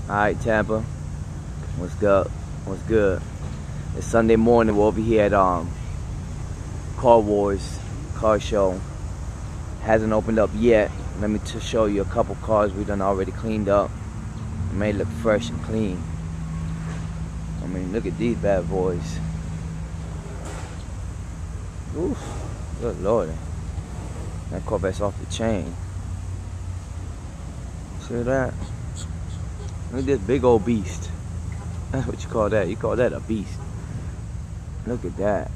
Alright, Tampa. What's good? What's good? It's Sunday morning. We're over here at Car Wars car show. Hasn't opened up yet. Let me just show you a couple cars we done already cleaned up. It may look fresh and clean. I mean, look at these bad boys. Oof, good lord. That Corvette's off the chain. See that? Look at this big old beast. That's what you call that. You call that a beast. Look at that.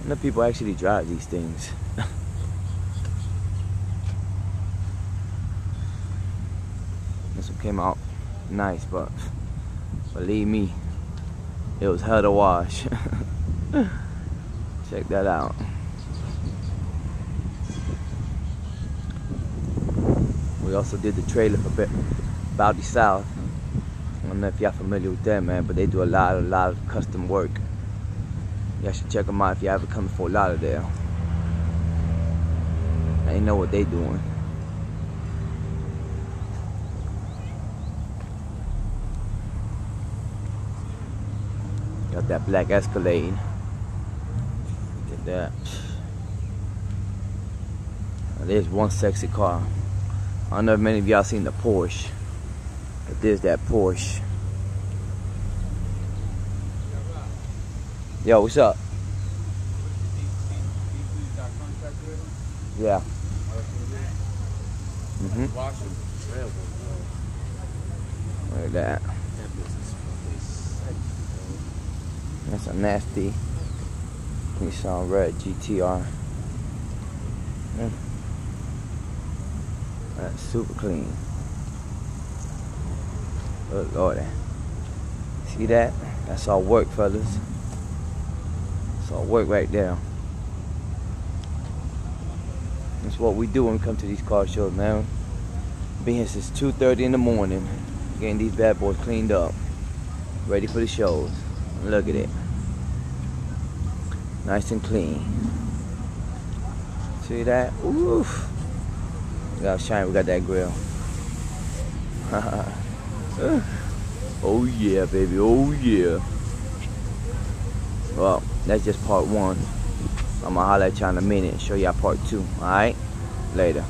And the people actually drive these things. This one came out nice, but believe me, it was hell to wash. Check that out. We also did the trailer for Bowdy South. I don't know if y'all familiar with that, man, but they do a lot of custom work. Y'all should check them out if y'all ever come to Fort Lauderdale. They know what they doing. Got that black Escalade. Look at that. Now, there's one sexy car. I don't know if many of y'all seen the Porsche, but there's that Porsche. Yo, what's up? Yeah. Look at that. That's a nasty Nissan Red GTR. That's super clean. Good lordy. See that? That's all work, fellas. That's all work right there. That's what we do when we come to these car shows, man. Been here since 2:30 in the morning, getting these bad boys cleaned up, ready for the shows. Look at it. Nice and clean. See that? Oof. We got shine, we got that grill. Oh yeah, baby, oh yeah. Well, that's just part one. I'm gonna holler at y'all in a minute and show y'all part two, alright? Later.